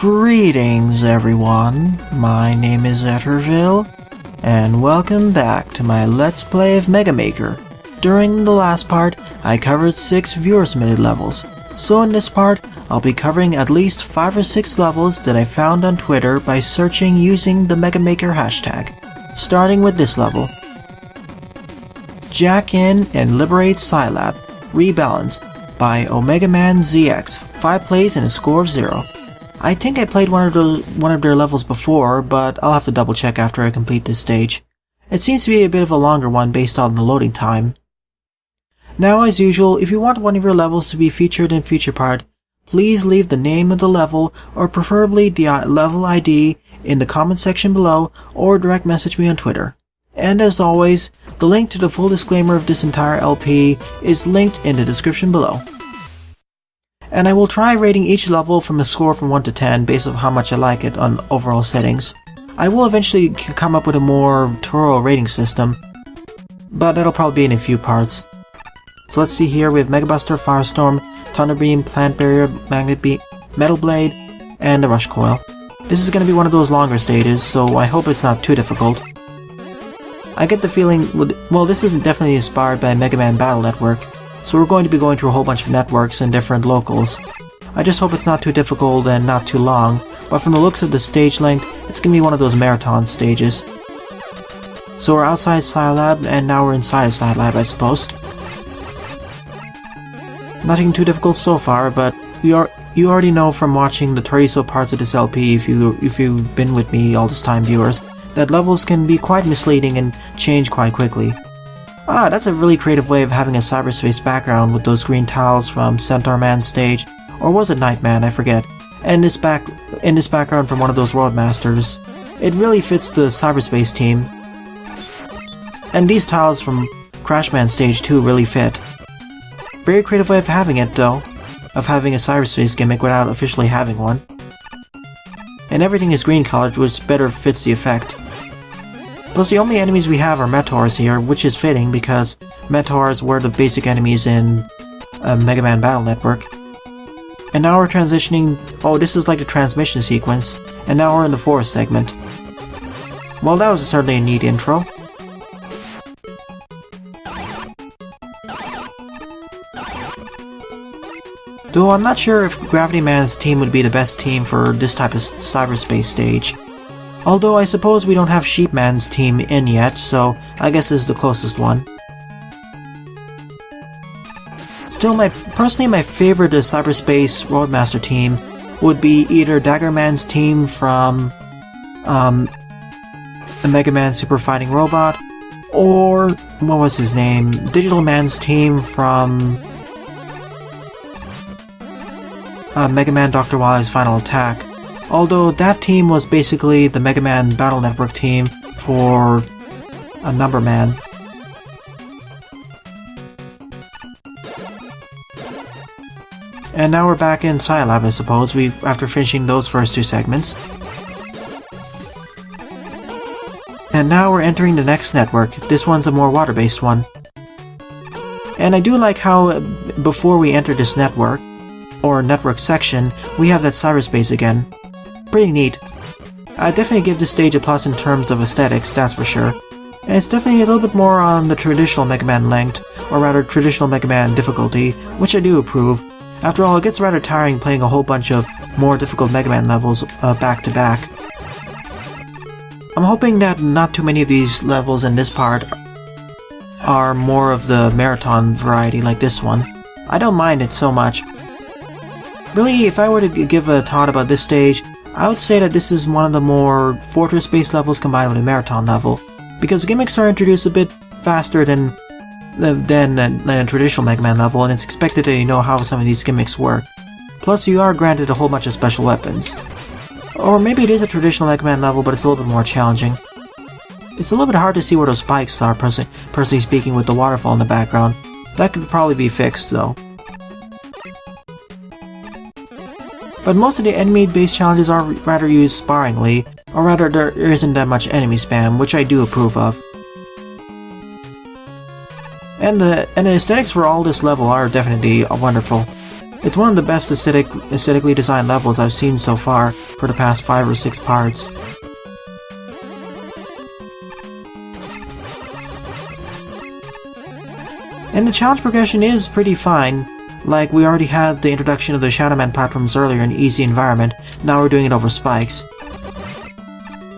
Greetings everyone, my name is Etterville, and welcome back to my Let's Play of Mega Maker. During the last part, I covered 6 viewer-submitted levels, so in this part, I'll be covering at least 5 or 6 levels that I found on Twitter by searching using the Mega Maker hashtag, starting with this level. In and Liberate SciLab, Rebalanced, by OmegaManZX, 5 plays and a score of 0. I think I played one of their levels before, but I'll have to double check after I complete this stage. It seems to be a bit of a longer one based on the loading time. Now, as usual, if you want one of your levels to be featured in future part, please leave the name of the level, or preferably the level ID, in the comment section below, or direct message me on Twitter. And as always, the link to the full disclaimer of this entire LP is linked in the description below. And I will try rating each level from a score from 1 to 10 based on how much I like it on overall settings. I will eventually come up with a more thorough rating system, but that'll probably be in a few parts. So let's see here, we have Mega Buster, Firestorm, Thunder Beam, Plant Barrier, Magnet Beam, Metal Blade, and the Rush Coil. This is going to be one of those longer stages, so I hope it's not too difficult. I get the feeling, well, this is definitely inspired by Megaman Battle Network, so we're going to be going through a whole bunch of networks and different locals. I just hope it's not too difficult and not too long, but from the looks of the stage length, it's going to be one of those marathon stages. So we're outside SciLab, and now we're inside of SciLab, I suppose. Nothing too difficult so far, but you already know from watching the 30 so parts of this LP, if you've been with me all this time, viewers, that levels can be quite misleading and change quite quickly. Ah, that's a really creative way of having a cyberspace background with those green tiles from Centaur Man's stage, or was it Nightman, I forget, and this background from one of those Roadmasters. It really fits the cyberspace team. And these tiles from Crashman stage 2 really fit. Very creative way of having it, though, of having a cyberspace gimmick without officially having one. And everything is green colored, which better fits the effect. Plus, the only enemies we have are Meteors here, which is fitting because Meteors were the basic enemies in Megaman Battle Network. And now we're transitioning... oh, this is like the transmission sequence, and now we're in the forest segment. Well, that was certainly a neat intro. Though I'm not sure if Gravity Man's team would be the best team for this type of cyberspace stage. Although I suppose we don't have Sheepman's team in yet, so I guess this is the closest one. Still, personally my favorite cyberspace Roadmaster team would be either Daggerman's team from the Mega Man Super Fighting Robot, or, what was his name, Digital Man's team from Mega Man Dr. Wily's Final Attack. Although that team was basically the Mega Man Battle Network team for a Number Man. And now we're back in SciLab, I suppose, after finishing those first 2 segments. And now we're entering the next network. This one's a more water-based one. And I do like how, before we enter this network, or network section, we have that cyberspace again. Pretty neat. I'd definitely give this stage a plus in terms of aesthetics, that's for sure. And it's definitely a little bit more on the traditional Mega Man length, or rather traditional Mega Man difficulty, which I do approve. After all, it gets rather tiring playing a whole bunch of more difficult Mega Man levels back to back. I'm hoping that not too many of these levels in this part are more of the marathon variety like this one. I don't mind it so much. Really, if I were to give a thought about this stage, I would say that this is one of the more fortress-based levels combined with a marathon level, because gimmicks are introduced a bit faster than a traditional Mega Man level, and it's expected that you know how some of these gimmicks work. Plus, you are granted a whole bunch of special weapons. Or maybe it is a traditional Mega Man level, but it's a little bit more challenging. It's a little bit hard to see where those spikes are, personally speaking, with the waterfall in the background. That could probably be fixed, though. But most of the enemy-based challenges are rather used sparingly, or rather there isn't that much enemy spam, which I do approve of. And the aesthetics for all this level are definitely wonderful. It's one of the best aesthetically designed levels I've seen so far for the past 5 or 6 parts. And the challenge progression is pretty fine. Like, we already had the introduction of the Shadow Man platforms earlier in easy environment, now we're doing it over spikes.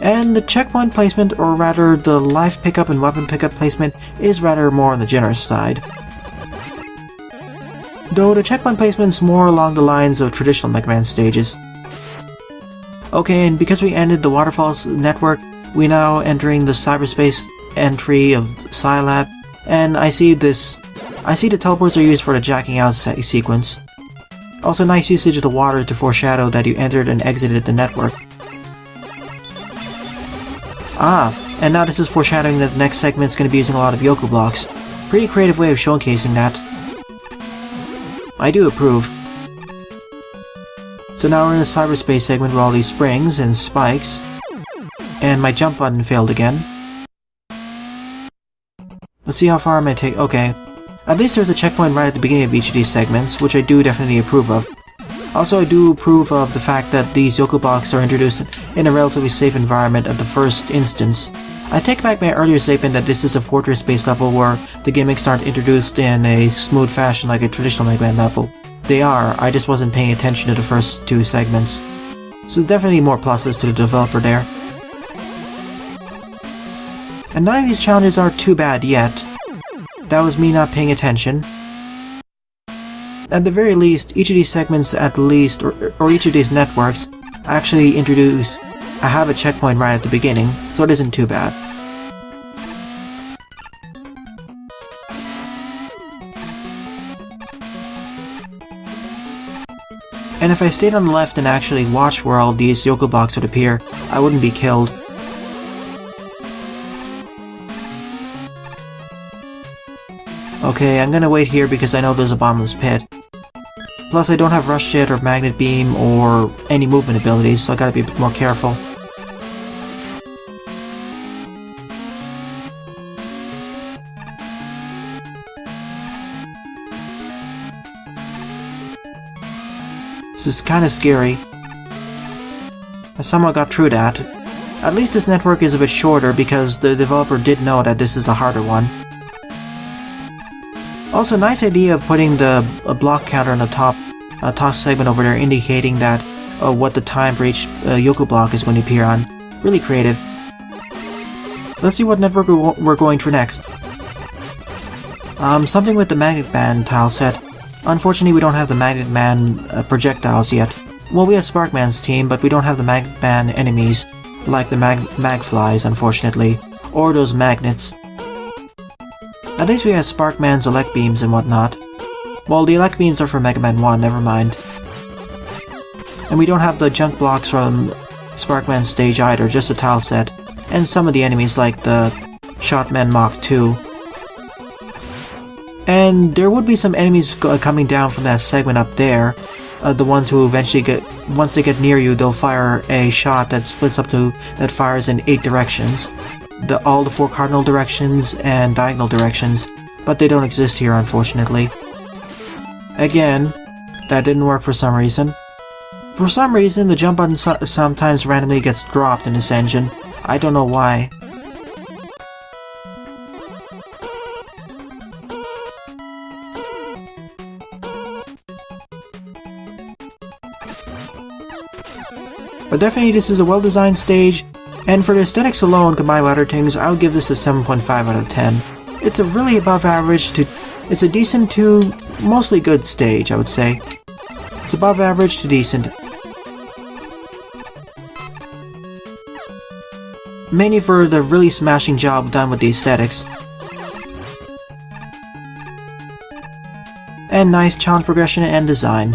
And the checkpoint placement, or rather the life pickup and weapon pickup placement, is rather more on the generous side. Though the checkpoint placement's more along the lines of traditional Megaman stages. Okay, and because we ended the Waterfalls network, we're now entering the cyberspace entry of SciLab, and I see the teleports are used for the jacking out sequence. Also nice usage of the water to foreshadow that you entered and exited the network. Ah, and now this is foreshadowing that the next segment's going to be using a lot of Yoku blocks. Pretty creative way of showcasing that. I do approve. So now we're in a cyberspace segment with all these springs and spikes. And my jump button failed again. Let's see how far I may take. Okay. At least there's a checkpoint right at the beginning of each of these segments, which I do definitely approve of. Also, I do approve of the fact that these Yoku blocks are introduced in a relatively safe environment at the first instance. I take back my earlier statement that this is a fortress-based level where the gimmicks aren't introduced in a smooth fashion like a traditional Megaman level. They are, I just wasn't paying attention to the first 2 segments. So there's definitely more pluses to the developer there. And none of these challenges are too bad yet. That was me not paying attention. At the very least, each of these segments at least, or each of these networks, actually have a checkpoint right at the beginning, so it isn't too bad. And if I stayed on the left and actually watched where all these Yoku blocks would appear, I wouldn't be killed. Okay, I'm gonna wait here because I know there's a bottomless pit. Plus I don't have Rush Jet or Magnet Beam or any movement abilities, so I gotta be a bit more careful. This is kinda scary. I somehow got through that. At least this network is a bit shorter because the developer did know that this is a harder one. Also, nice idea of putting the block counter on the top segment over there, indicating that what the time for each Yoku block is going to appear on. Really creative. Let's see what network we're going through next. Something with the Magnet Man tile set. Unfortunately, we don't have the Magnet Man projectiles yet. Well, we have Sparkman's team, but we don't have the Magnet Man enemies, like the Magflies, unfortunately, or those magnets. At least we have Sparkman's Elect Beams and whatnot. Well, the Elect Beams are for Mega Man 1, never mind. And we don't have the junk blocks from Sparkman's stage either, just a tile set. And some of the enemies like the Shotman Mach 2. And there would be some enemies coming down from that segment up there. The ones who eventually once they get near you, they'll fire a shot that fires in 8 directions. All the 4 cardinal directions and diagonal directions, but they don't exist here, unfortunately. Again, that didn't work for some reason. For some reason, the jump button sometimes randomly gets dropped in this engine. I don't know why. But definitely this is a well-designed stage, and for the aesthetics alone combined with other things, I would give this a 7.5 out of 10. It's a really above average to... It's a decent to mostly good stage, I would say. It's above average to decent. Mainly for the really smashing job done with the aesthetics. And nice challenge progression and design,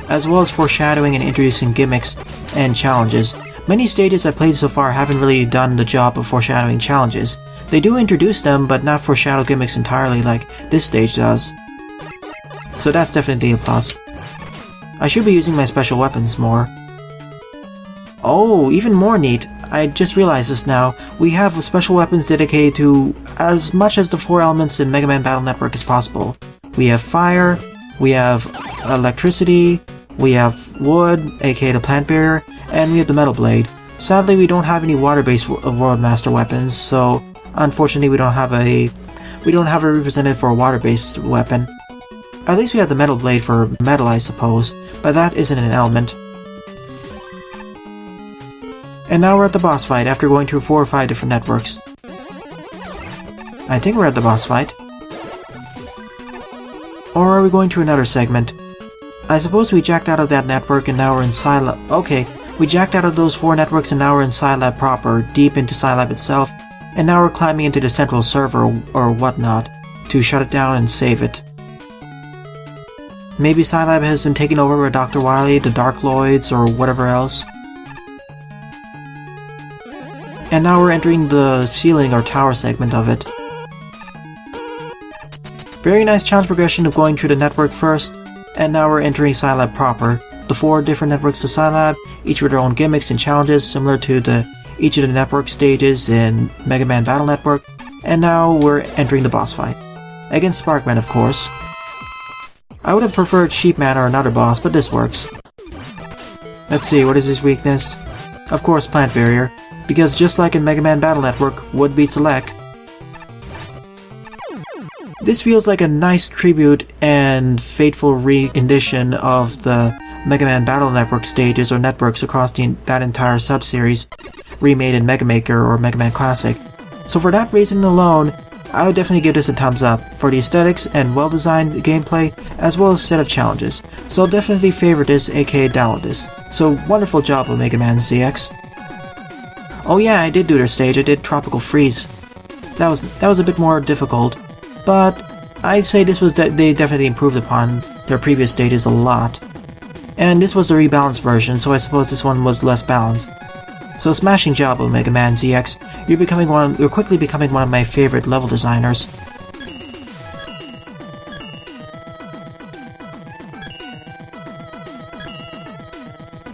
as well as foreshadowing and introducing gimmicks and challenges. Many stages I've played so far haven't really done the job of foreshadowing challenges. They do introduce them, but not foreshadow gimmicks entirely like this stage does. So that's definitely a plus. I should be using my special weapons more. Oh, even more neat. I just realized this now. We have special weapons dedicated to as much as the 4 elements in Mega Man Battle Network as possible. We have Fire, we have electricity, we have wood, aka the plant barrier, and we have the metal blade. Sadly, we don't have any water-based World Master weapons, so unfortunately we don't have a representative for a water-based weapon. At least we have the metal blade for metal, I suppose, but that isn't an element. And now we're at the boss fight after going through 4 or 5 different networks. I think we're at the boss fight. Or are we going to another segment? I suppose we jacked out of that network and now we're in SciLab. Okay, we jacked out of those 4 networks and now we're in SciLab proper, deep into SciLab itself, and now we're climbing into the central server or whatnot to shut it down and save it. Maybe SciLab has been taken over by Dr. Wily, the Dark Lloyds, or whatever else. And now we're entering the ceiling or tower segment of it. Very nice challenge progression of going through the network first, and now we're entering SciLab proper. The 4 different networks of SciLab, each with their own gimmicks and challenges similar to each of the network stages in Megaman Battle Network, and now we're entering the boss fight. Against Sparkman, of course. I would have preferred Sheepman or another boss, but this works. Let's see, what is his weakness? Of course, Plant Barrier, because just like in Megaman Battle Network, wood beats elect. This feels like a nice tribute and fateful re-rendition of the Megaman Battle Network stages or networks across that entire sub-series, remade in Mega Maker or Megaman Classic. So for that reason alone, I would definitely give this a thumbs up for the aesthetics and well-designed gameplay, as well as set of challenges. So I'll definitely favor this, aka download this. So wonderful job, OmegaManZX. Oh yeah, I did do their stage. I did Tropical Freeze. That was a bit more difficult, but I'd say this was they definitely improved upon their previous stages a lot. And this was the rebalanced version, so I suppose this one was less balanced. So smashing job, OmegaManZX. You're quickly becoming one of my favorite level designers.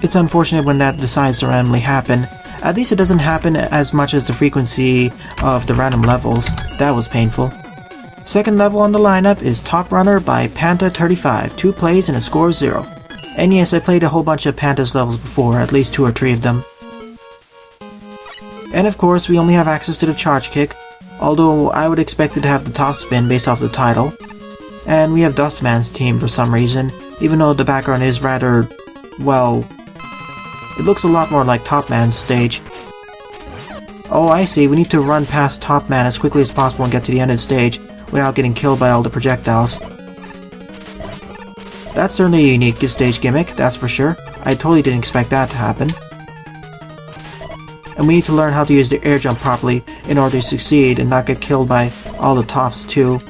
It's unfortunate when that decides to randomly happen. At least it doesn't happen as much as the frequency of the random levels. That was painful. Second level on the lineup is Top Runner by Panta35, 2 plays and a score of 0. And yes, I played a whole bunch of Panta's levels before, at least 2 or 3 of them. And of course, we only have access to the charge kick, although I would expect it to have the top spin based off the title. And we have Dustman's team for some reason, even though the background is rather, well, it looks a lot more like Top Man's stage. Oh, I see, we need to run past Top Man as quickly as possible and get to the end of the stage without getting killed by all the projectiles. That's certainly a unique stage gimmick, that's for sure. I totally didn't expect that to happen. And we need to learn how to use the air jump properly in order to succeed and not get killed by all the tops too.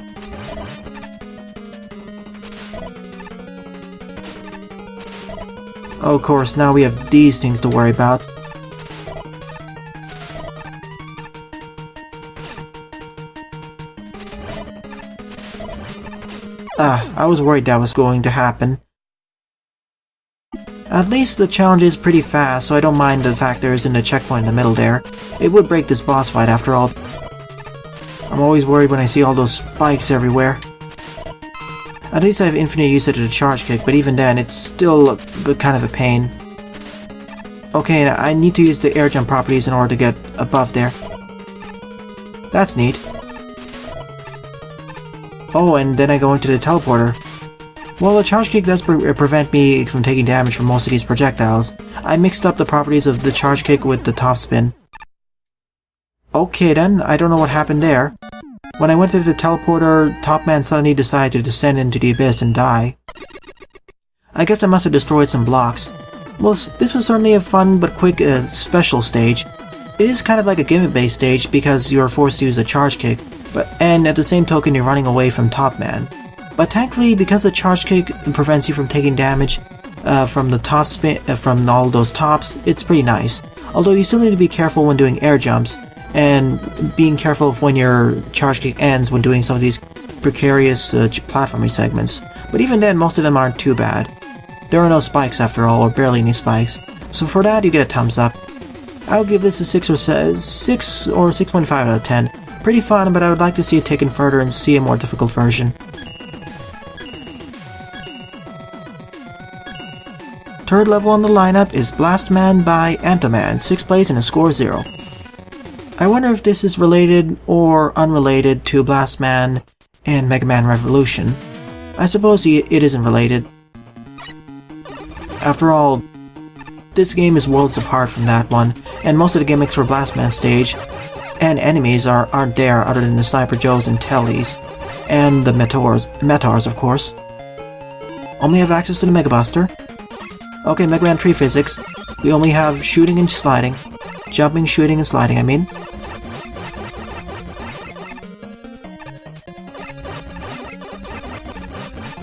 Oh, of course, now we have these things to worry about. I was worried that was going to happen. At least the challenge is pretty fast, so I don't mind the fact there isn't a checkpoint in the middle there. It would break this boss fight after all. I'm always worried when I see all those spikes everywhere. At least I have infinite usage of the charge kick, but even then, it's still kind of a pain. Okay, now I need to use the air jump properties in order to get above there. That's neat. Oh, and then I go into the teleporter. Well, the charge kick does prevent me from taking damage from most of these projectiles. I mixed up the properties of the charge kick with the top spin. Okay then, I don't know what happened there. When I went to the teleporter, Top Man suddenly decided to descend into the abyss and die. I guess I must have destroyed some blocks. Well, this was certainly a fun but quick special stage. It is kind of like a gimmick-based stage because you are forced to use a charge kick, and at the same token you're running away from Top Man. But thankfully, because the charge kick prevents you from taking damage from the top spin, from all those tops, it's pretty nice. Although you still need to be careful when doing air jumps, and being careful of when your charge kick ends when doing some of these precarious platforming segments. But even then, most of them aren't too bad. There are no spikes after all, or barely any spikes, so for that you get a thumbs up. I'll give this a 6 or 6.5 out of 10. Pretty fun, but I would like to see it taken further and see a more difficult version. Third level on the lineup is Blastman by AntoMan, 6 plays and a score 0. I wonder if this is related or unrelated to Blastman in Megaman Revolution. I suppose it isn't related. After all, this game is worlds apart from that one, and most of the gimmicks for Blastman stage and enemies aren't there other than the Sniper Joes and Tellys, and the Metars of course. Only have access to the Mega Buster. Okay, Megaman 3 physics. We only have shooting and sliding. Jumping, shooting, and sliding, I mean.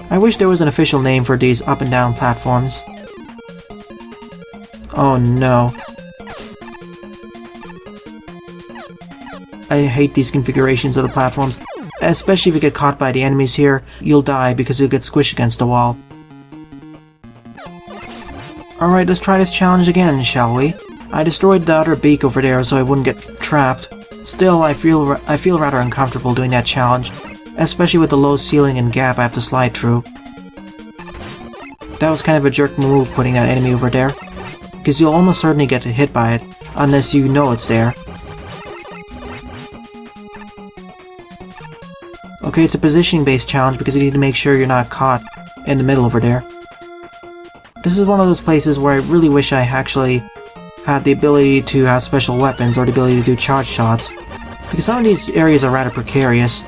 I wish there was an official name for these up and down platforms. Oh no. I hate these configurations of the platforms, especially if you get caught by the enemies here. You'll die because you'll get squished against the wall. Alright, let's try this challenge again, shall we? I destroyed the other beak over there so I wouldn't get trapped. Still, I feel rather uncomfortable doing that challenge, especially with the low ceiling and gap I have to slide through. That was kind of a jerk move putting that enemy over there, because you'll almost certainly get hit by it, unless you know it's there. Okay, it's a positioning-based challenge because you need to make sure you're not caught in the middle over there. This is one of those places where I really wish I actually had the ability to have special weapons or the ability to do charge shots, because some of these areas are rather precarious.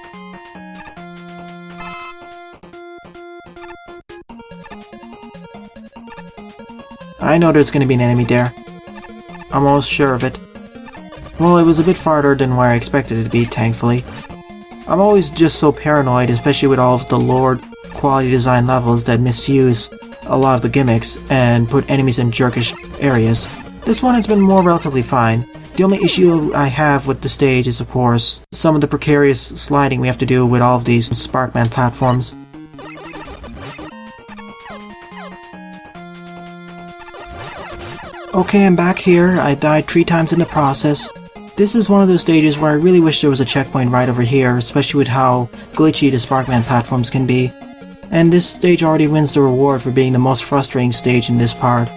I know there's going to be an enemy there. I'm almost sure of it. Well, it was a bit farther than where I expected it to be, thankfully. I'm always just so paranoid, especially with all of the lower quality design levels that misuse a lot of the gimmicks and put enemies in jerkish areas. This one has been more relatively fine. The only issue I have with the stage is, of course, some of the precarious sliding we have to do with all of these Sparkman platforms. Okay, I'm back here. I died 3 times in the process. This is one of those stages where I really wish there was a checkpoint right over here, especially with how glitchy the Sparkman platforms can be. And this stage already wins the reward for being the most frustrating stage in this part.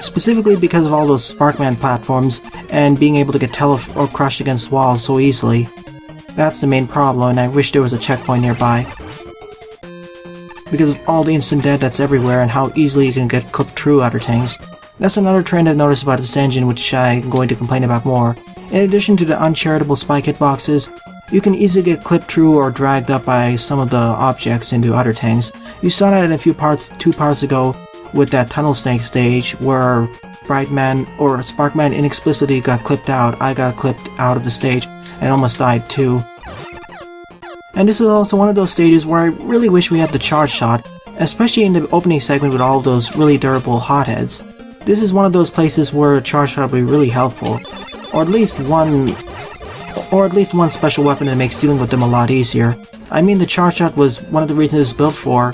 Specifically because of all those Sparkman platforms and being able to get or crushed against walls so easily. That's the main problem, and I wish there was a checkpoint nearby. Because of all the instant death that's everywhere and how easily you can get clipped through other things. That's another trend I've noticed about this engine, which I'm going to complain about more. In addition to the uncharitable spike hitboxes, you can easily get clipped through or dragged up by some of the objects into other things. You saw that in a few parts, 2 parts ago, with that Tunnel Snake stage, where Brightman or Sparkman inexplicably got clipped out. I got clipped out of the stage and almost died too. And this is also one of those stages where I really wish we had the charge shot, especially in the opening segment with all of those really durable hotheads. This is one of those places where a charge shot would be really helpful, or at least one special weapon that makes dealing with them a lot easier. I mean, the charge shot was one of the reasons it was built for.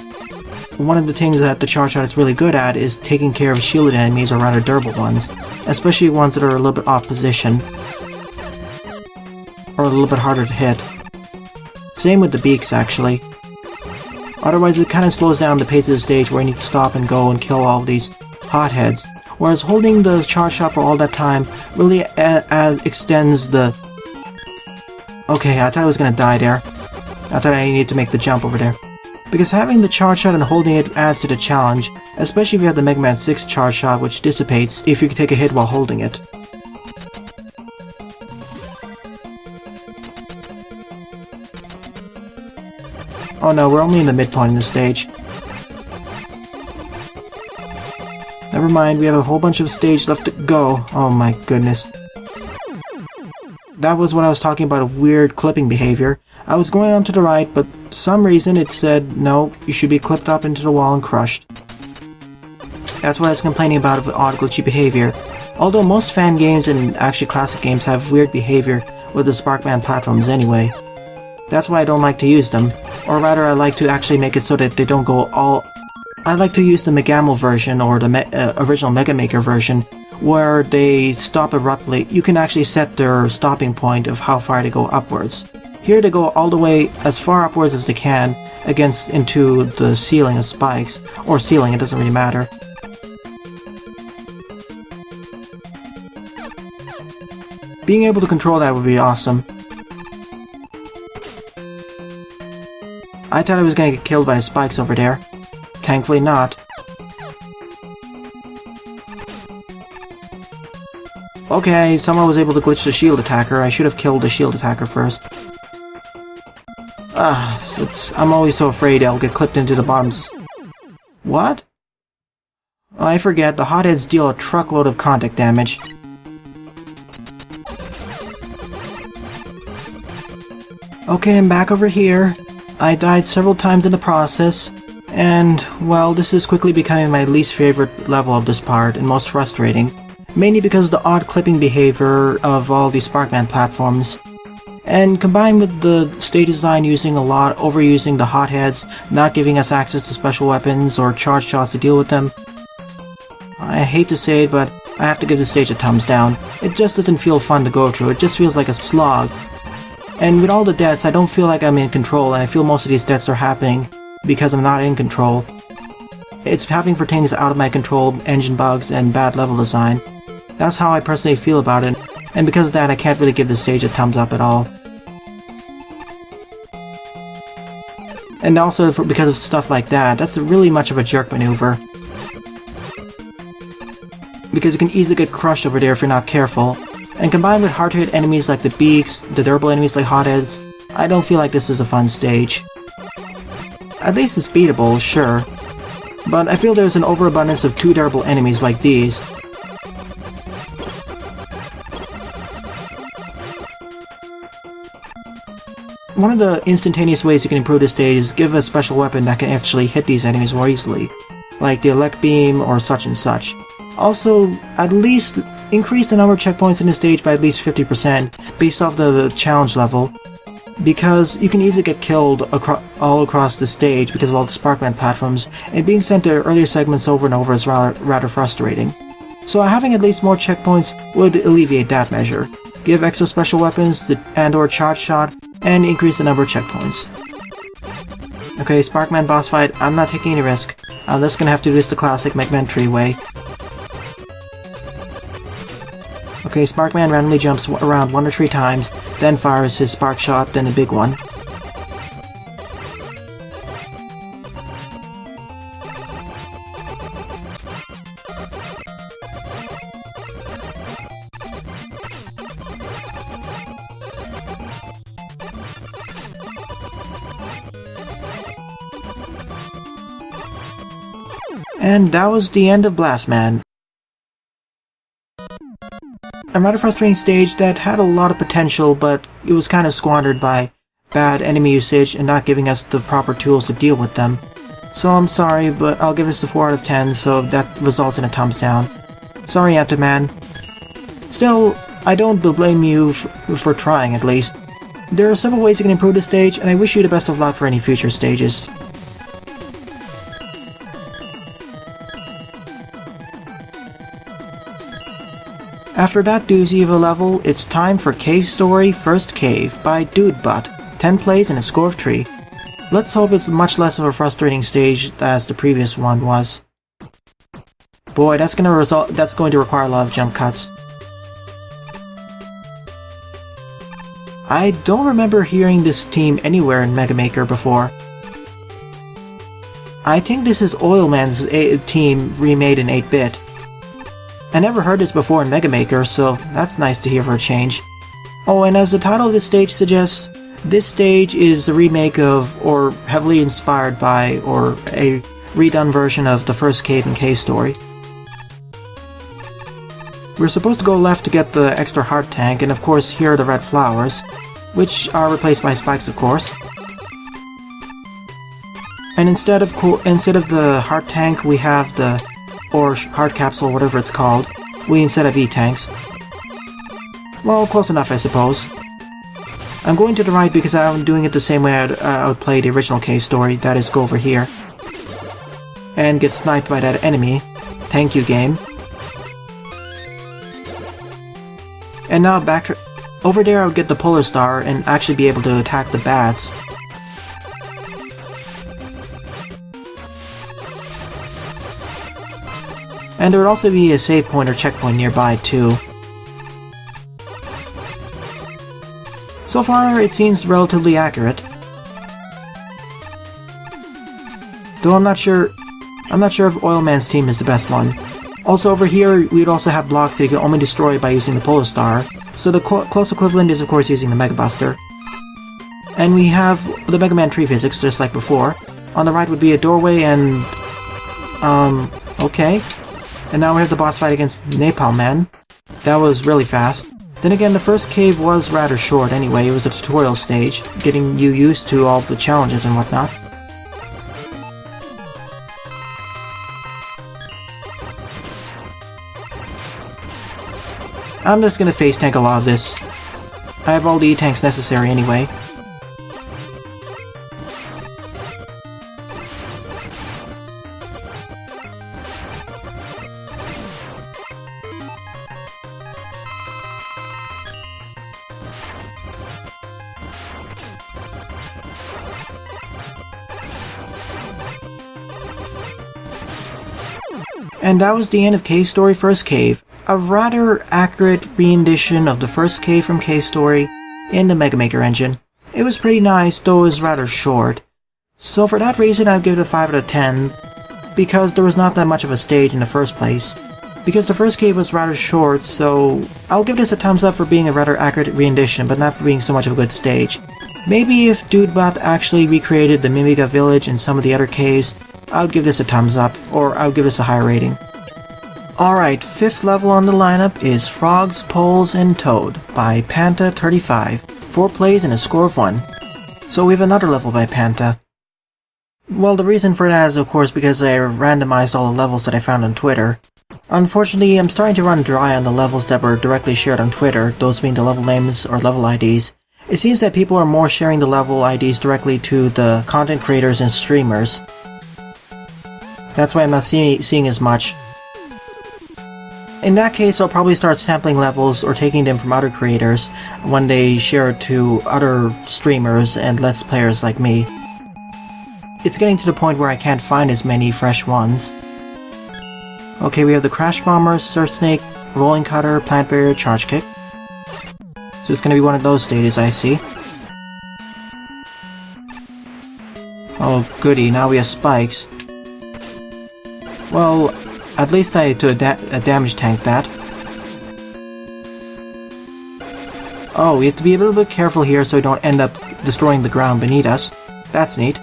One of the things that the charge shot is really good at is taking care of shielded enemies, or rather durable ones, especially ones that are a little bit off position, or a little bit harder to hit. Same with the beaks, actually. Otherwise it kind of slows down the pace of the stage where you need to stop and go and kill all of these hotheads, whereas holding the charge shot for all that time really extends the... Okay, I thought I was gonna die there. I thought I needed to make the jump over there. Because having the charge shot and holding it adds to the challenge, especially if you have the OmegaManZX charge shot, which dissipates if you can take a hit while holding it. Oh no, we're only in the midpoint in this stage. Never mind, we have a whole bunch of stage left to go. Oh my goodness. That was what I was talking about, of weird clipping behavior. I was going on to the right, but for some reason it said, no, you should be clipped up into the wall and crushed. That's what I was complaining about, of odd glitchy behavior. Although most fan games and actually classic games have weird behavior with the Sparkman platforms anyway. That's why I don't like to use them. Or rather, I like to actually make it so that they don't go all... I like to use the Megamel version, or the original Mega Maker version, where they stop abruptly. You can actually set their stopping point of how far they go upwards. Here they go all the way as far upwards as they can, into the ceiling of spikes, or ceiling, it doesn't really matter. Being able to control that would be awesome. I thought I was gonna get killed by the spikes over there. Thankfully not. Okay, someone was able to glitch the shield attacker. I should have killed the shield attacker first. I'm always so afraid I'll get clipped into the bottoms. What? Oh, I forget, the hotheads deal a truckload of contact damage. Okay, I'm back over here. I died several times in the process, and, well, this is quickly becoming my least favorite level of this part, and most frustrating. Mainly because of the odd clipping behavior of all these Sparkman platforms. And combined with the stage design overusing the hotheads, not giving us access to special weapons or charge shots to deal with them. I hate to say it, but I have to give the stage a thumbs down. It just doesn't feel fun to go through, it just feels like a slog. And with all the deaths, I don't feel like I'm in control, and I feel most of these deaths are happening because I'm not in control. It's happening for things out of my control, engine bugs, and bad level design. That's how I personally feel about it, and because of that I can't really give this stage a thumbs up at all. And also because of stuff like that, that's really much of a jerk maneuver. Because you can easily get crushed over there if you're not careful. And combined with hard-to-hit enemies like the beaks, the durable enemies like hotheads, I don't feel like this is a fun stage. At least it's beatable, sure. But I feel there's an overabundance of too durable enemies like these. One of the instantaneous ways you can improve this stage is give a special weapon that can actually hit these enemies more easily, like the Elect Beam or such and such. Also, at least increase the number of checkpoints in the stage by at least 50% based off the challenge level, because you can easily get killed all across the stage because of all the Sparkman platforms, and being sent to earlier segments over and over is rather frustrating. So having at least more checkpoints would alleviate that measure. Give extra special weapons and/or charge shot, and increase the number of checkpoints. Okay, Sparkman boss fight, I'm not taking any risk. I'm just gonna have to do this the classic Megaman tree way. Okay, Sparkman randomly jumps around 1 or 3 times, then fires his spark shot, then a big one. And that was the end of Blastman. A rather frustrating stage that had a lot of potential, but it was kind of squandered by bad enemy usage and not giving us the proper tools to deal with them. So I'm sorry, but I'll give this a 4 out of 10, so that results in a thumbs down. Sorry, AntoMan. Still, I don't blame you for trying, at least. There are several ways you can improve this stage, and I wish you the best of luck for any future stages. After that doozy of a level, it's time for Cave Story First Cave by DoodButt, 10 plays and a score of 3. Let's hope it's much less of a frustrating stage as the previous one was. Boy, that's going to require a lot of jump cuts. I don't remember hearing this team anywhere in Mega Maker before. I think this is Oilman's team remade in 8-bit. I never heard this before in Mega Maker, so that's nice to hear for a change. Oh, and as the title of this stage suggests, this stage is a remake of, or heavily inspired by, or a redone version of the first Cave and Cave Story. We're supposed to go left to get the extra heart tank, and of course here are the red flowers, which are replaced by spikes, of course. And instead of the heart tank, we have the or heart capsule, whatever it's called, instead of E-tanks. Well, close enough, I suppose. I'm going to the right because I'm doing it the same way I would play the original Cave Story, that is, go over here. And get sniped by that enemy. Thank you, game. And now back to... Over there I would get the Polar Star and actually be able to attack the bats. And there would also be a save point or checkpoint nearby too. So far, it seems relatively accurate. Though I'm not sure if Oilman's team is the best one. Also over here, we'd also have blocks that you can only destroy by using the Polar Star, so the close equivalent is of course using the Mega Buster. And we have the Mega Man tree physics, just like before. On the right would be a doorway and... okay. And now we have the boss fight against Napalm Man. That was really fast. Then again, the first cave was rather short anyway, it was a tutorial stage, getting you used to all the challenges and whatnot. I'm just gonna face tank a lot of this. I have all the E-tanks necessary anyway. And that was the end of Cave Story First Cave. A rather accurate rendition of the first cave from Cave Story in the Mega Maker engine. It was pretty nice, though it was rather short. So for that reason I'd give it a 5 out of 10, because there was not that much of a stage in the first place. Because the first cave was rather short, so I'll give this a thumbs up for being a rather accurate rendition, but not for being so much of a good stage. Maybe if DoodButt actually recreated the Mimiga village and some of the other caves, I would give this a thumbs up, or I would give this a higher rating. Alright, 5th level on the lineup is Frogs, Poles, and Toad by Panta35. 4 plays and a score of 1. So we have another level by Panta. Well, the reason for that is of course because I randomized all the levels that I found on Twitter. Unfortunately, I'm starting to run dry on the levels that were directly shared on Twitter, those being the level names or level IDs. It seems that people are more sharing the level IDs directly to the content creators and streamers. That's why I'm not seeing as much. In that case, I'll probably start sampling levels or taking them from other creators when they share it to other streamers and Let's Players like me. It's getting to the point where I can't find as many fresh ones. Okay, we have the Crash Bomber, Surf Snake, Rolling Cutter, Plant Barrier, Charge Kick. So it's gonna be one of those stages, I see. Oh goody, now we have spikes. Well, at least I had to damage tank that. Oh, we have to be a little bit careful here so we don't end up destroying the ground beneath us. That's neat.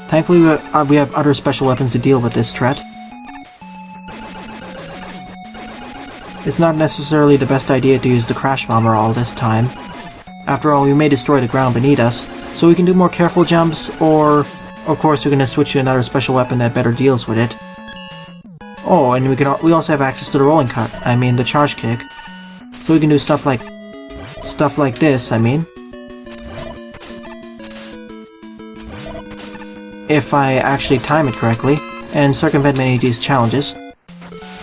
Thankfully we have other special weapons to deal with this threat. It's not necessarily the best idea to use the Crash Bomber all this time. After all, we may destroy the ground beneath us, so we can do more careful jumps, or of course we're going to switch to another special weapon that better deals with it. Oh, and we also have access to the rolling cut, the charge kick. So we can do stuff like this, if I actually time it correctly, and circumvent many of these challenges.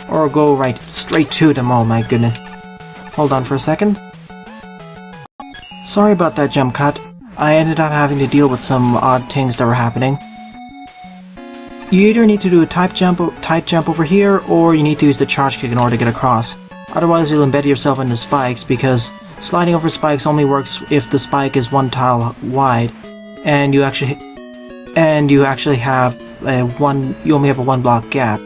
Or go right straight to them, oh my goodness. Hold on for a second. Sorry about that jump cut. I ended up having to deal with some odd things that were happening. You either need to do a tight jump over here, or you need to use the charge kick in order to get across. Otherwise you'll embed yourself into spikes, because sliding over spikes only works if the spike is 1 tile wide, and you actually have you only have a 1 block gap.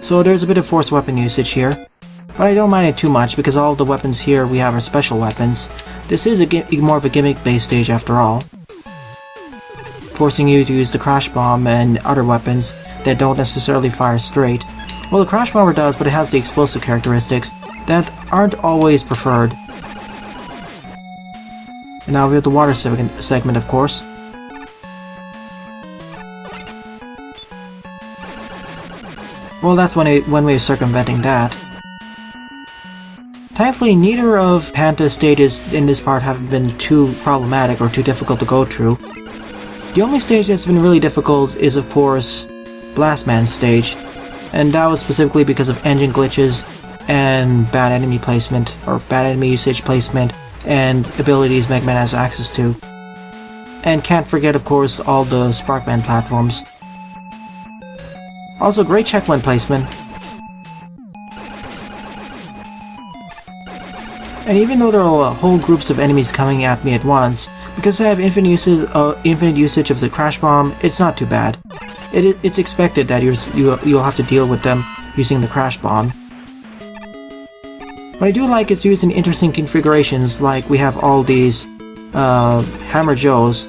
So there's a bit of force weapon usage here. But I don't mind it too much, because all the weapons here we have are special weapons. This is more of a gimmick-based stage after all, forcing you to use the Crash Bomb and other weapons that don't necessarily fire straight. Well, the Crash Bomber does, but it has the explosive characteristics that aren't always preferred. And now we have the water segment, of course. Well, that's one way of circumventing that. Thankfully, neither of Panta's stages in this part have been too problematic or too difficult to go through. The only stage that's been really difficult is, of course, Blastman's stage, and that was specifically because of engine glitches and bad enemy placement, or bad enemy usage placement, and abilities Megaman has access to. And can't forget, of course, all the Sparkman platforms. Also, great checkpoint placement. And even though there are whole groups of enemies coming at me at once, because I have infinite usage of the Crash Bomb, it's not too bad. It's expected that you'll have to deal with them using the Crash Bomb. But I do like it's used in interesting configurations, like we have all these Hammer Joes.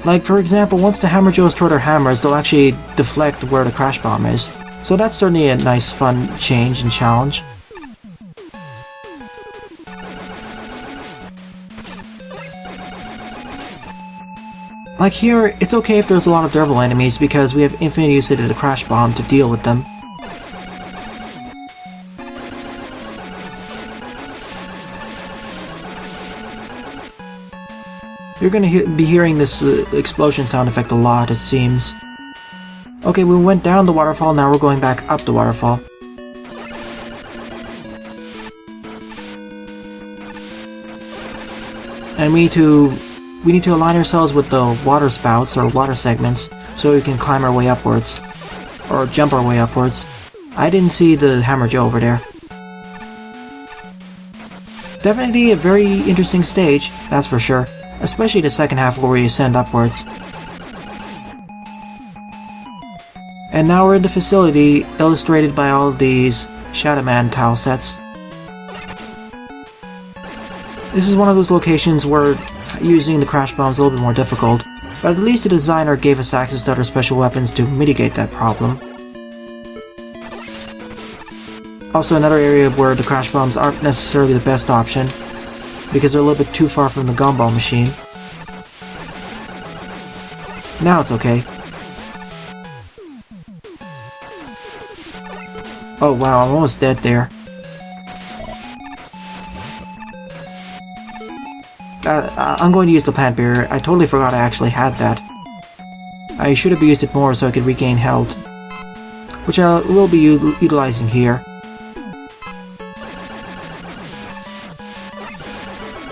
Like, for example, once the Hammer Joes throw their hammers, they'll actually deflect where the Crash Bomb is. So that's certainly a nice, fun change and challenge. Like here, it's okay if there's a lot of durable enemies because we have infinite usage of the Crash Bomb to deal with them. You're gonna be hearing this explosion sound effect a lot, it seems. Okay, we went down the waterfall, now we're going back up the waterfall. And we need to align ourselves with the water spouts, or water segments, so we can climb our way upwards. Or jump our way upwards. I didn't see the Hammer Joe over there. Definitely a very interesting stage, that's for sure. Especially the second half where we ascend upwards. And now we're in the facility, illustrated by all these Shadowman tile sets. This is one of those locations where using the Crash Bomb is a little bit more difficult, but at least the designer gave us access to other special weapons to mitigate that problem. Also another area where the Crash Bombs aren't necessarily the best option, because they're a little bit too far from the gumball machine. Now it's okay. Oh wow, I'm almost dead there. I'm going to use the plant barrier. I totally forgot I actually had that. I should have used it more so I could regain health, which I will be utilizing here.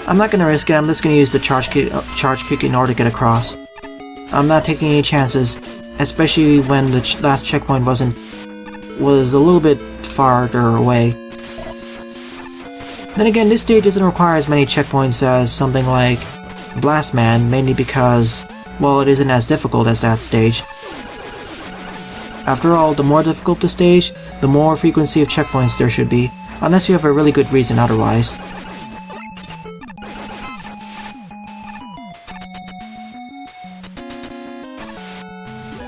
I'm not going to risk it, I'm just going to use the charge kick in order to get across. I'm not taking any chances, especially when the last checkpoint was a little bit farther away. Then again, this stage doesn't require as many checkpoints as something like Blastman, mainly because, well, it isn't as difficult as that stage. After all, the more difficult the stage, the more frequency of checkpoints there should be, unless you have a really good reason otherwise.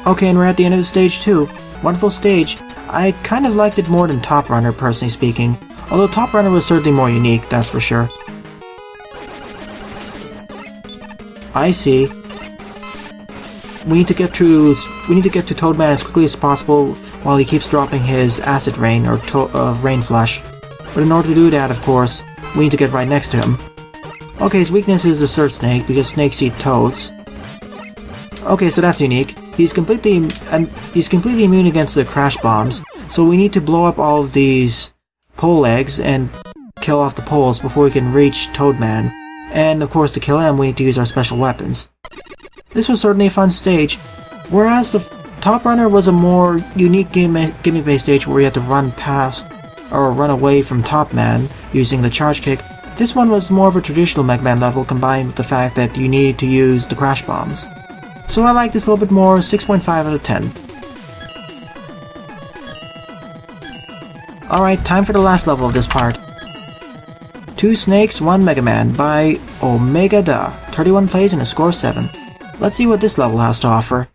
Okay, and we're at the end of the stage 2. Wonderful stage. I kind of liked it more than Top Runner, personally speaking. Although Top Runner was certainly more unique, that's for sure. I see. We need to get to Toadman as quickly as possible while he keeps dropping his acid rain or rain flush. But in order to do that, of course, we need to get right next to him. Okay, his weakness is the Surf Snake because snakes eat toads. Okay, so that's unique. He's completely immune against the Crash Bombs, so we need to blow up all of these pole eggs and kill off the poles before we can reach Toadman. And of course, to kill him, we need to use our special weapons. This was certainly a fun stage, whereas the Top Runner was a more unique gimmick-based stage where you had to run past or run away from Top Man using the charge kick. This one was more of a traditional Megaman level combined with the fact that you needed to use the Crash Bombs. So I like this a little bit more, 6.5 out of 10. Alright, time for the last level of this part. 2 Snakes, 1 Megaman by Omegada. 31 plays and a score of 7. Let's see what this level has to offer.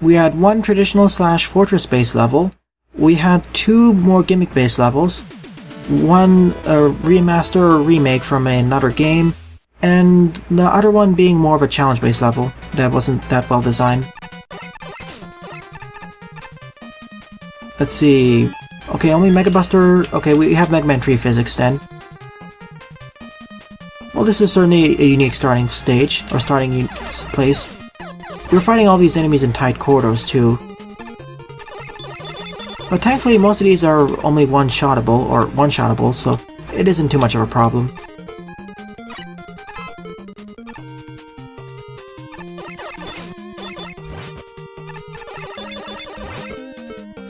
We had 1 traditional / fortress-based level. We had 2 more gimmick-based levels. 1 remaster or remake from another game. And the other one being more of a challenge-based level that wasn't that well designed. Let's see. Okay, only Mega Buster. Okay, we have Megaman Tree Physics then. Well, this is certainly a unique starting stage, or starting place. We're fighting all these enemies in tight corridors too. But thankfully, most of these are only one-shottable, so it isn't too much of a problem.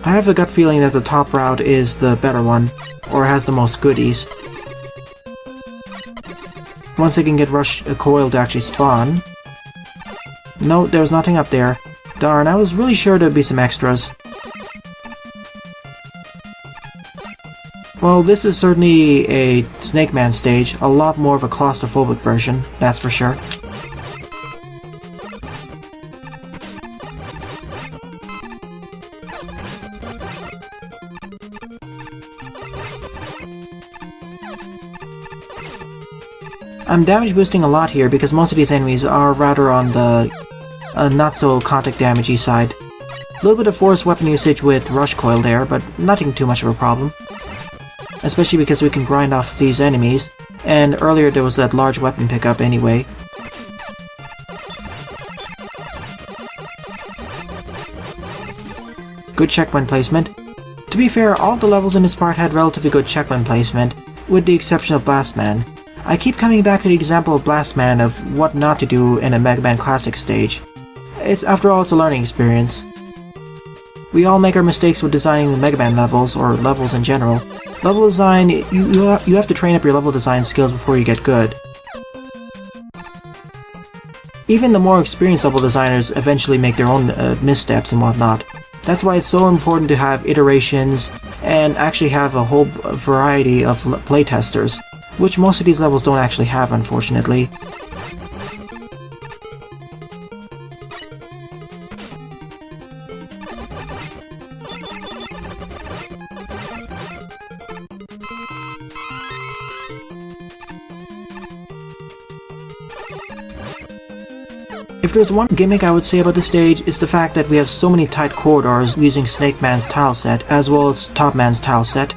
I have a gut feeling that the top route is the better one, or has the most goodies. Once I can get Rush Coil to actually spawn. No, there was nothing up there. Darn, I was really sure there'd be some extras. Well, this is certainly a Snake Man stage, a lot more of a claustrophobic version, that's for sure. I'm damage boosting a lot here because most of these enemies are rather on the not so contact damagey side. A little bit of forced weapon usage with Rush Coil there, but nothing too much of a problem. Especially because we can grind off these enemies, and earlier there was that large weapon pickup anyway. Good checkpoint placement. To be fair, all the levels in this part had relatively good checkpoint placement, with the exception of Blastman. I keep coming back to the example of Blastman of what not to do in a Megaman Classic stage. After all, it's a learning experience. We all make our mistakes with designing the Megaman levels, or levels in general. Level design, you have to train up your level design skills before you get good. Even the more experienced level designers eventually make their own missteps and whatnot. That's why it's so important to have iterations and actually have a whole variety of playtesters, which most of these levels don't actually have, unfortunately. If there's one gimmick I would say about this stage, it's the fact that we have so many tight corridors using Snake Man's tile set, as well as Top Man's tile set.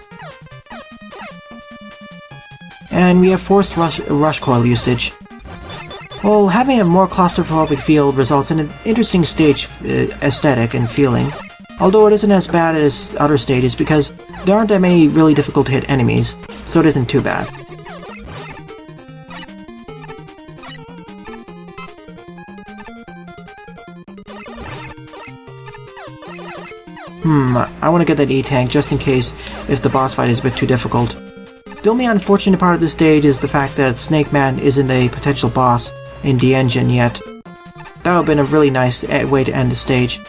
And we have forced rush coil usage. Well, having a more claustrophobic feel results in an interesting stage aesthetic and feeling, although it isn't as bad as other stages because there aren't that many really difficult to hit enemies, so it isn't too bad. I want to get that E-Tank just in case if the boss fight is a bit too difficult. The only unfortunate part of this stage is the fact that Snake Man isn't a potential boss in the engine yet. That would have been a really nice way to end the stage.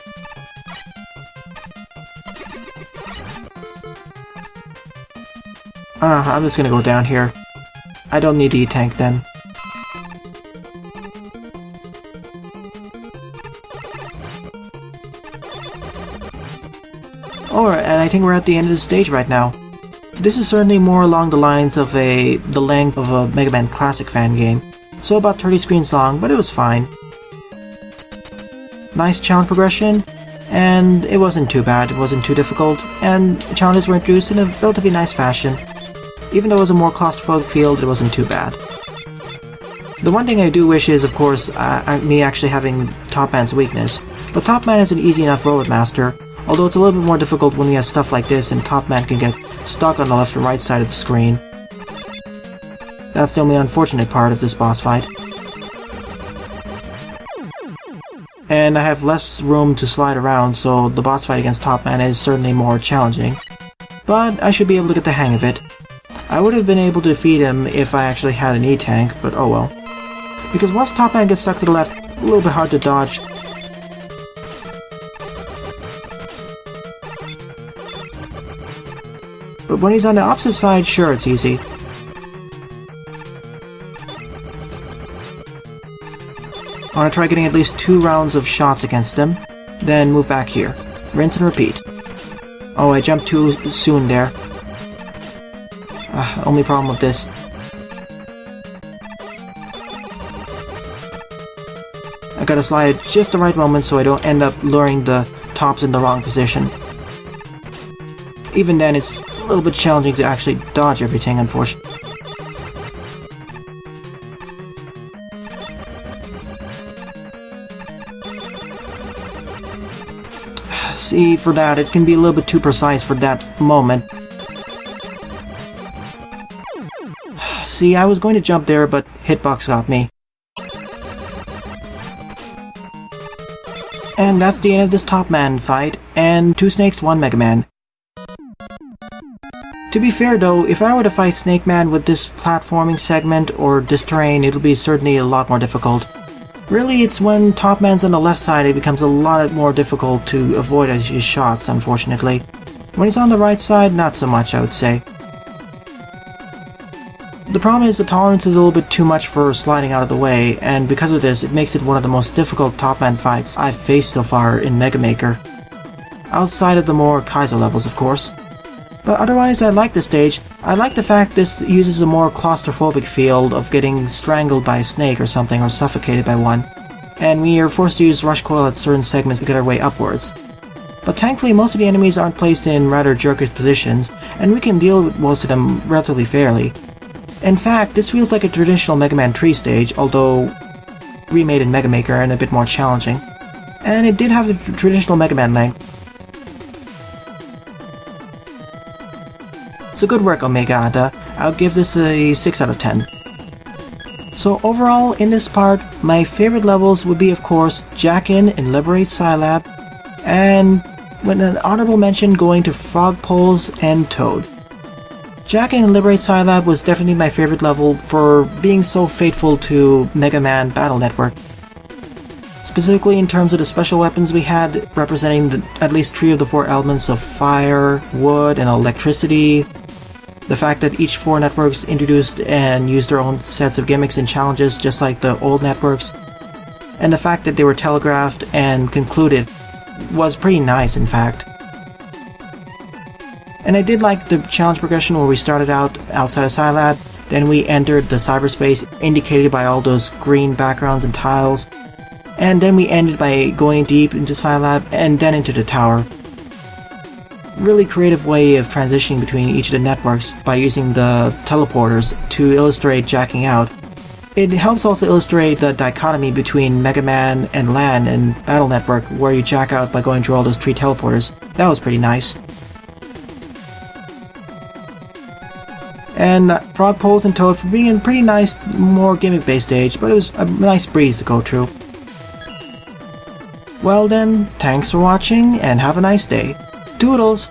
I'm just gonna go down here. I don't need the E-Tank then. Alright, and I think we're at the end of the stage right now. This is certainly more along the lines of the length of a Mega Man Classic fan game, so about 30 screens long, but it was fine. Nice challenge progression, and it wasn't too bad, it wasn't too difficult, and challenges were introduced in a relatively nice fashion. Even though it was a more claustrophobic field, it wasn't too bad. The one thing I do wish is, of course, me actually having Top Man's weakness, but Top Man is an easy enough robot master, although it's a little bit more difficult when we have stuff like this and Top Man can get stuck on the left and right side of the screen. That's the only unfortunate part of this boss fight. And I have less room to slide around, so the boss fight against Top Man is certainly more challenging. But I should be able to get the hang of it. I would have been able to defeat him if I actually had an E-Tank, but oh well. Because once Top Man gets stuck to the left, a little bit hard to dodge. But when he's on the opposite side, sure, it's easy. I want to try getting at least 2 rounds of shots against him, then move back here. Rinse and repeat. Oh, I jumped too soon there. Only problem with this. I gotta slide at just the right moment so I don't end up luring the tops in the wrong position. Even then, it's a little bit challenging to actually dodge everything, unfortunately. See, for that, it can be a little bit too precise for that moment. See, I was going to jump there, but Hitbox got me. And that's the end of this Top Man fight, and 2 snakes, 1 Megaman. To be fair though, if I were to fight Snake Man with this platforming segment or this terrain, it'll be certainly a lot more difficult. Really, it's when Top Man's on the left side it becomes a lot more difficult to avoid his shots, unfortunately. When he's on the right side, not so much, I would say. The problem is the tolerance is a little bit too much for sliding out of the way, and because of this, it makes it one of the most difficult Top Man fights I've faced so far in Mega Maker. Outside of the more Kaiser levels, of course. But otherwise, I like this stage. I like the fact this uses a more claustrophobic feel of getting strangled by a snake or something, or suffocated by one, and we are forced to use Rush Coil at certain segments to get our way upwards. But thankfully, most of the enemies aren't placed in rather jerkish positions, and we can deal with most of them relatively fairly. In fact, this feels like a traditional Mega Man 3 stage, although remade in Mega Maker and a bit more challenging. And it did have the traditional Mega Man length. So good work, Omegada. I'll give this a 6 out of 10. So overall, in this part, my favorite levels would be, of course, In and Liberate SciLab, and with an honorable mention going to Frog Poles and Toad. In and Liberate SciLab was definitely my favorite level for being so faithful to Mega Man Battle Network. Specifically in terms of the special weapons we had, representing at least 3 of the 4 elements of fire, wood, and electricity. The fact that each 4 networks introduced and used their own sets of gimmicks and challenges just like the old networks. And the fact that they were telegraphed and concluded was pretty nice, in fact. And I did like the challenge progression where we started out outside of SciLab, then we entered the cyberspace indicated by all those green backgrounds and tiles, and then we ended by going deep into SciLab and then into the tower. Really creative way of transitioning between each of the networks by using the teleporters to illustrate jacking out. It helps also illustrate the dichotomy between Mega Man and LAN and Battle Network, where you jack out by going through all those 3 teleporters. That was pretty nice. And Frog Poles and Toad for being a pretty nice, more gimmick-based stage, but it was a nice breeze to go through. Well then, thanks for watching and have a nice day. Doodles!